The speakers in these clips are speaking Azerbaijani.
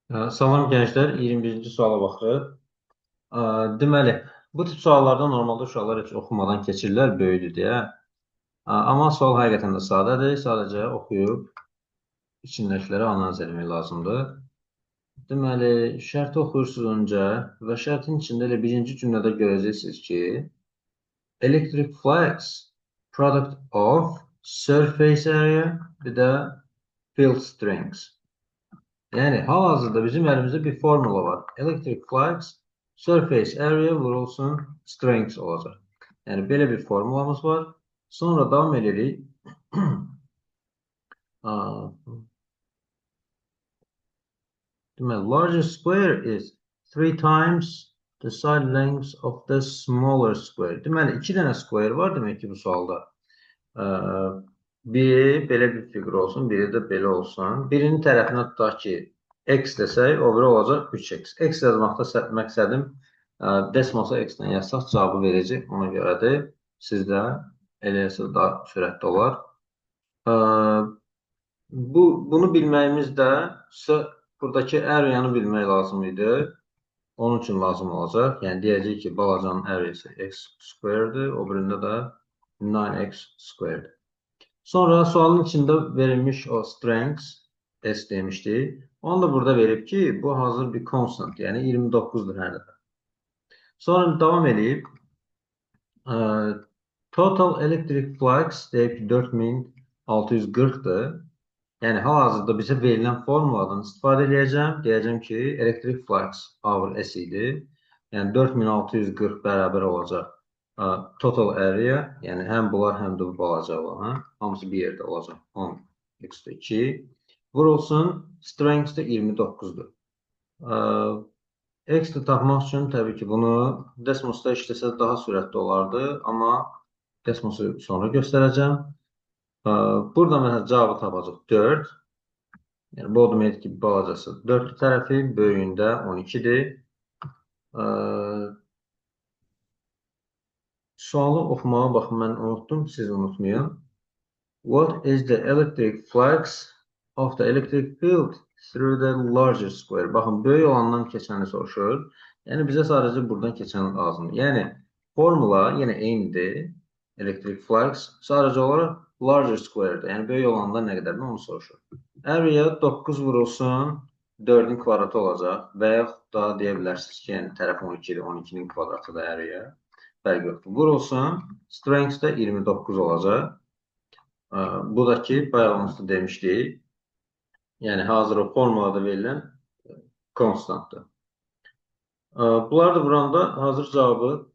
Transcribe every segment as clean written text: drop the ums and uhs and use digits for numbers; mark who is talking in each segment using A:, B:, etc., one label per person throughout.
A: Salam gənclər, 21-ci suala baxırıq. Deməli, bu tip suallarda normalda uşaqlar heç oxumadan keçirlər, böyüdür deyə. Amma sual həqiqətən də sadədir. Sadəcə oxuyub içindəkiləri analiz etmək lazımdır. Deməli, şərti oxuyursunuz öncə və şərtin içində elə birinci cümlədə görəcəksiniz ki, electric flux product of surface area bir də field strength. Yəni, hal-hazırda bizim əlimizdə bir formula var. Electric flux surface area vurulsun strength olacaq. Yəni, belə bir formulamız var. Sonra davam edirik. Deməli, larger square is 3 times the side length of the smaller square. Deməli, 2 dənə square var demək ki, bu sualda. Biri belə bir fiqur olsun, biri də belə olsun. Birinin tərəfinə tutaq ki, x desək, o biri olacaq 3x. X yazmaqda məqsədim desmosu x-lə yazsaq cavabı verəcək. Ona görədir, sizdə elə yazsaq daha sürətli olar. Bunu bilməyimiz də buradakı area-nı bilmək lazım idi. Onun üçün lazım olacaq. Yəni, deyəcək ki, balacanın area-sı x square-dir, o birində də 9x square-dir. Sonra sualın içində verilmiş o strength, S demişdik. Onu da burada verib ki, bu hazır bir constant, yəni 29-dur hər dəfə. Sonra davam edib, total electric flux deyib ki, 4640-dır. Yəni, hal-hazırda bizə verilən formuladan istifadə edəcəm. Deyəcəm ki, electric flux over S idi. Yəni, 4640 bərabər olacaq total area. Yəni, həm bunlar, həm də bu balaca olan. Hamısı bir yerdə olacaq. 10x2. Vurulsun, strength də 29-dur. X-də tapmaq üçün təbii ki, bunu desmosda işləsə daha sürətli olardı. Amma desmosu sonra göstərəcəm. Burada məsələn cavabı tapacaq 4. Yəni, bu o deməkdir ki, balacası 4 tərəfi, böyüyündə 12-dir. Sualı oxumağa baxın, mən unutdum, siz unutmayın. What is the electric flux of the electric field through the larger square? Baxın, böyük olandan keçəni soruşur. Yəni, bizə sadəcə buradan keçən lazımdır. Yəni, formula yenə eynidir. Electric flux sadəcə olaraq larger square-dir. Yəni, böyük olanda nə qədərdir, onu soruşur. Area 9 vurulsun, 4-ün kvadratı olacaq və yaxud da deyə bilərsiniz ki, yəni, tərəf 12-dir, 12-nin kvadratı da area. Fərq yoxdur. Vurulsun, strength də 29 olacaq. Bu da ki, bayağımızda demişdik. Yəni, hazır o formulada verilən konstantdır. Bunları da vuranda hazır cavabı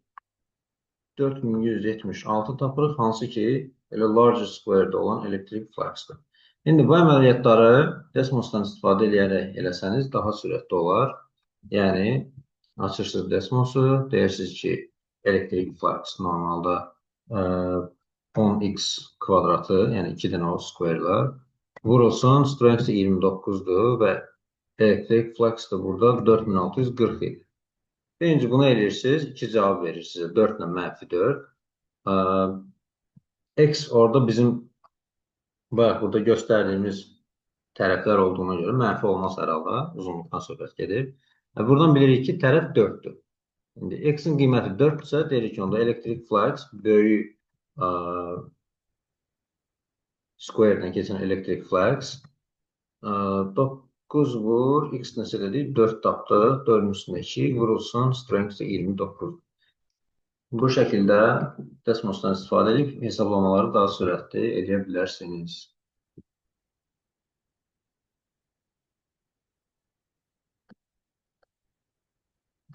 A: 4176 tapırıq, hansı ki, elə larger square-də olan elektrik fluxdur. İndi bu əməliyyatları desmosdan istifadə edərək eləsəniz daha sürətli olar. Yəni, açırsınız desmosu, deyirsiniz ki, elektrik flux normalda 10x kvadratı, yəni 2 dənə o square-lar. Vurulsun, strength 29-dur və elektrik flux da burada 4640 idi. Birinci bunu edirsiniz, 2 cavab verir sizə. 4 ilə mənfi 4. X orada bizim burada göstərdiyimiz tərəflər olduğuna görə mənfi olmaz hər halda. Uzunluqdan söhbət gedir. Buradan bilirik ki, tərəf 4-dür. İndi X-in qiyməti 4-dürsə, deyirik ki, onda elektrik flux böyük square-dən keçən elektrik flux 9 vur, x nəsə dedik, 4 tapdıq, 4-ün üstündə 2 vurulsun, strength 29. Bu şəkildə desmosdan istifadə edib hesablamaları daha sürətli edə bilərsiniz.